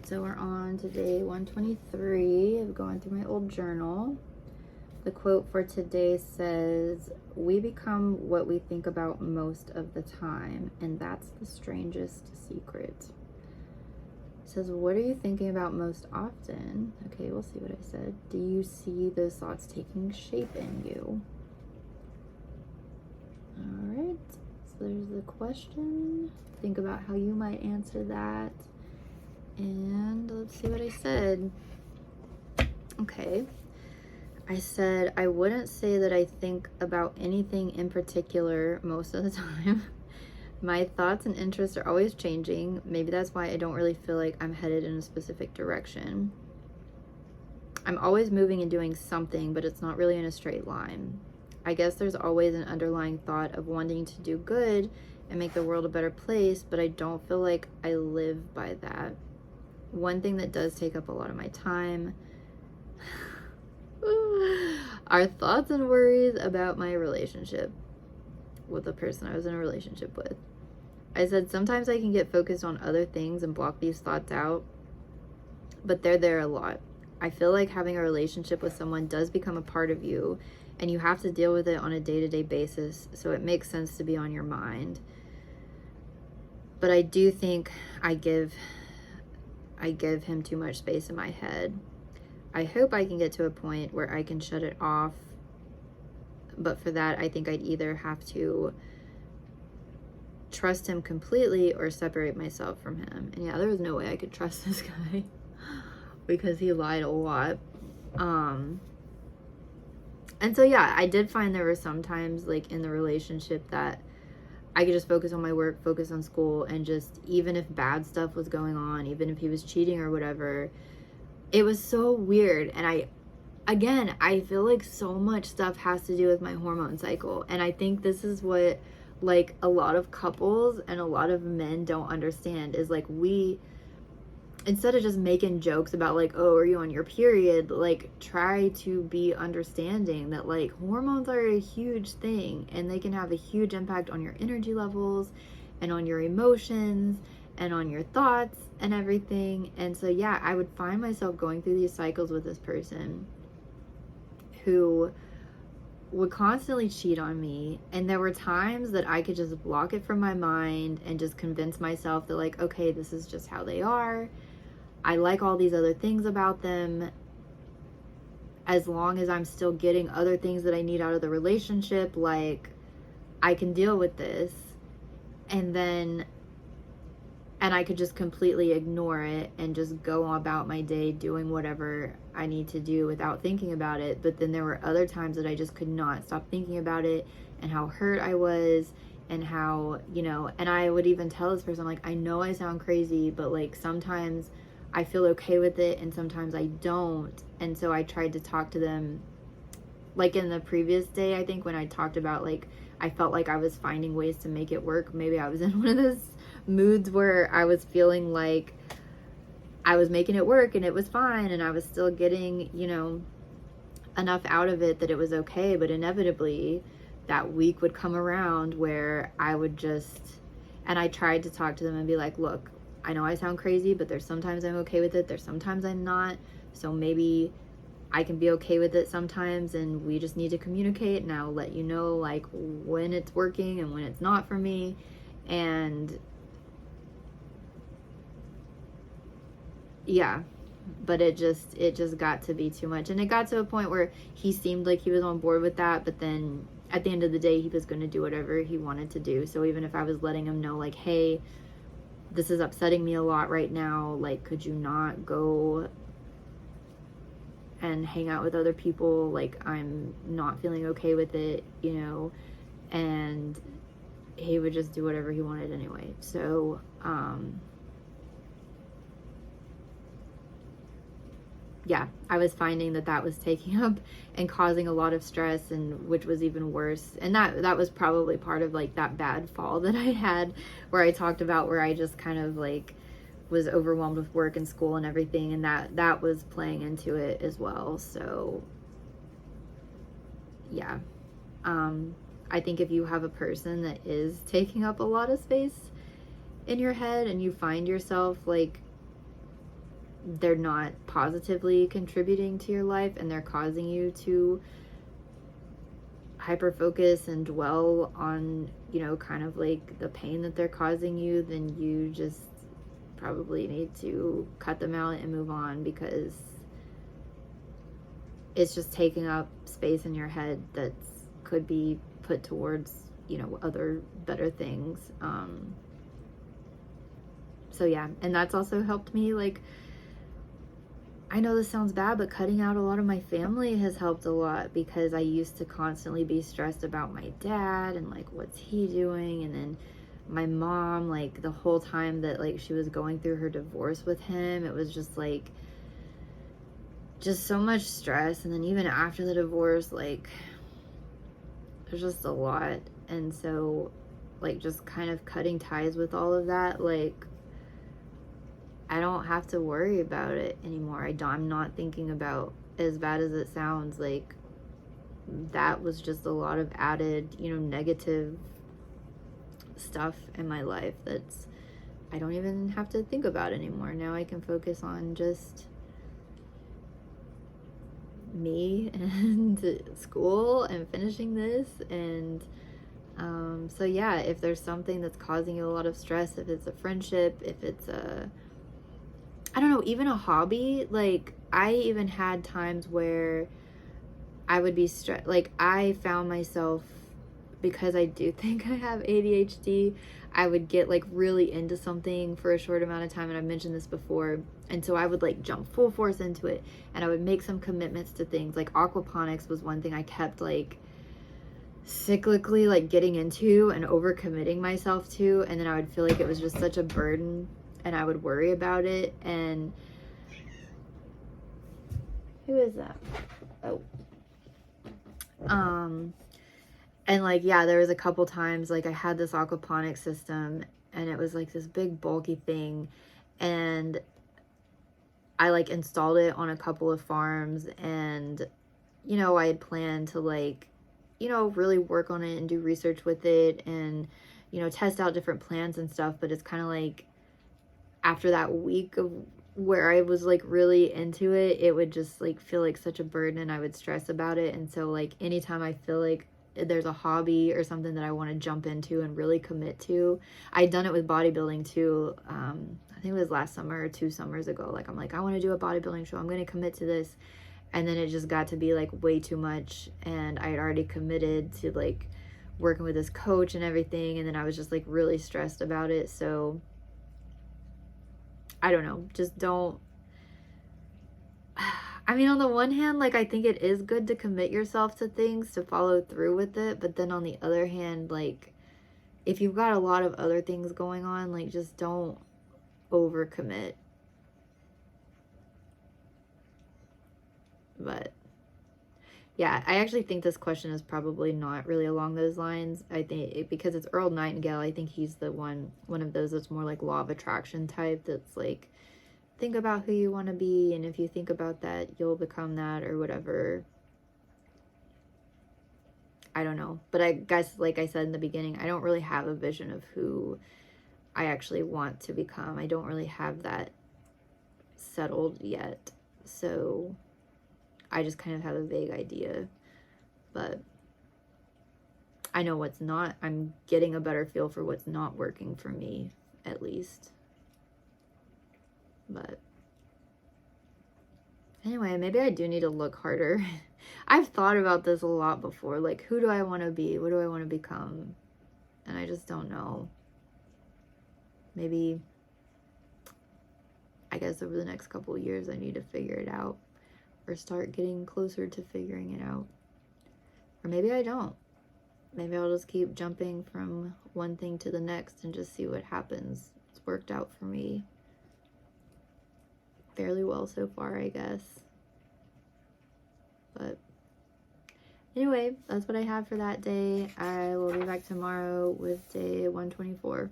right, so we're on to day 123 of going through my old journal. The quote for today says, "We become what we think about most of the time, and that's the strangest secret." It says, "What are you thinking about most often?" Okay, we'll see what I said. "Do you see those thoughts taking shape in you?" All right, so there's the question. Think about how you might answer that. And let's see what I said. Okay. I said, "I wouldn't say that I think about anything in particular most of the time. My thoughts and interests are always changing. Maybe that's why I don't really feel like I'm headed in a specific direction. I'm always moving and doing something, but it's not really in a straight line. I guess there's always an underlying thought of wanting to do good and make the world a better place, but I don't feel like I live by that. One thing that does take up a lot of my time are thoughts and worries about my relationship with the person I was in a relationship with." I said, "Sometimes I can get focused on other things and block these thoughts out, but they're there a lot. I feel like having a relationship with someone does become a part of you, and you have to deal with it on a day-to-day basis, so it makes sense to be on your mind. But I do think I give him too much space in my head. I hope I can get to a point where I can shut it off, but for that, I think I'd either have to trust him completely or separate myself from him." And yeah, there was no way I could trust this guy because he lied a lot. And so yeah, I did find there were some times like in the relationship that I could just focus on my work, focus on school, and just, even if bad stuff was going on, even if he was cheating or whatever, it was so weird. And I feel like so much stuff has to do with my hormone cycle. And I think this is what like a lot of couples and a lot of men don't understand, is like, we, instead of just making jokes about like, "Oh, are you on your period?" like, try to be understanding that like hormones are a huge thing and they can have a huge impact on your energy levels and on your emotions and on your thoughts and everything. And so yeah, I would find myself going through these cycles with this person who would constantly cheat on me, and there were times that I could just block it from my mind and just convince myself that like, okay, this is just how they are. I like all these other things about them. As long as I'm still getting other things that I need out of the relationship, like, I can deal with this. And I could just completely ignore it and just go about my day doing whatever I need to do without thinking about it. But then there were other times that I just could not stop thinking about it, and how hurt I was, and how, and I would even tell this person, like, "I know I sound crazy, but like sometimes I feel okay with it and sometimes I don't." And so I tried to talk to them, like in the previous day, I think, when I talked about like, I felt like I was finding ways to make it work. Maybe I was in one of those moods where I was feeling like I was making it work and it was fine and I was still getting, enough out of it that it was okay. But inevitably that week would come around where I would just, and I tried to talk to them and be like, "Look, I know I sound crazy, but there's sometimes I'm okay with it. There's sometimes I'm not. So maybe I can be okay with it sometimes, and we just need to communicate, and I'll let you know like when it's working and when it's not for me." And yeah, but it just got to be too much. And it got to a point where he seemed like he was on board with that, but then at the end of the day, he was going to do whatever he wanted to do. So even if I was letting him know like, "Hey, this is upsetting me a lot right now, like, could you not go and hang out with other people? Like, I'm not feeling okay with it," and he would just do whatever he wanted anyway. So yeah, I was finding that was taking up and causing a lot of stress, and which was even worse. And that was probably part of like that bad fall that I had, where I talked about, where I just kind of like was overwhelmed with work and school and everything, and that was playing into it as well. So yeah, I think if you have a person that is taking up a lot of space in your head and you find yourself like they're not positively contributing to your life and they're causing you to hyper focus and dwell on, you know, kind of like the pain that they're causing you, then you just probably need to cut them out and move on, because it's just taking up space in your head that could be put towards, you know, other better things. So yeah, and that's also helped me, like, I know this sounds bad, but cutting out a lot of my family has helped a lot, because I used to constantly be stressed about my dad and like, what's he doing? And then my mom, like the whole time that like she was going through her divorce with him, it was just like, just so much stress. And then even after the divorce, like there's just a lot. And so like just kind of cutting ties with all of that, like I don't have to worry about it anymore. I'm not thinking about, as bad as it sounds, like that was just a lot of added, you know, negative stuff in my life that's, I don't even have to think about anymore. Now I can focus on just me and school and finishing this. And so yeah, if there's something that's causing you a lot of stress, if it's a friendship, if it's a, I don't know, even a hobby, like I even had times where I would be stressed. Like I found myself, because I do think I have ADHD, I would get like really into something for a short amount of time, and I've mentioned this before, and so I would like jump full force into it, and I would make some commitments to things. Like aquaponics was one thing I kept like cyclically like getting into and overcommitting myself to, and then I would feel like it was just such a burden and I would worry about it. And who is that? Oh. And like, yeah, there was a couple times like I had this aquaponics system and it was like this big bulky thing, and I like installed it on a couple of farms, and you know, I had planned to like, you know, really work on it and do research with it and, you know, test out different plans and stuff. But it's kind of like after that week of where I was like really into it, it would just like feel like such a burden and I would stress about it. And so like anytime I feel like there's a hobby or something that I want to jump into and really commit to, I'd done it with bodybuilding too. I think it was last summer or 2 summers ago. Like I'm like, I want to do a bodybuilding show, I'm going to commit to this. And then it just got to be like way too much, and I had already committed to like working with this coach and everything, and then I was just like really stressed about it. So I don't know, just don't, I mean, on the one hand, like I think it is good to commit yourself to things, to follow through with it, but then on the other hand, like if you've got a lot of other things going on, like just don't overcommit. But yeah, I actually think this question is probably not really along those lines. I think because it's Earl Nightingale, I think he's the one of those that's more like law of attraction type, that's like, think about who you want to be, and if you think about that, you'll become that, or whatever. I don't know. But I guess, like I said in the beginning, I don't really have a vision of who I actually want to become. I don't really have that settled yet. So I just kind of have a vague idea. But I know what's not, I'm getting a better feel for what's not working for me, at least. But anyway, maybe I do need to look harder. I've thought about this a lot before. Like, who do I want to be? What do I want to become? And I just don't know. Maybe, I guess over the next couple of years, I need to figure it out, or start getting closer to figuring it out. Or maybe I don't. Maybe I'll just keep jumping from one thing to the next and just see what happens. It's worked out for me fairly well so far, I guess. But anyway, that's what I have for that day. I will be back tomorrow with day 124.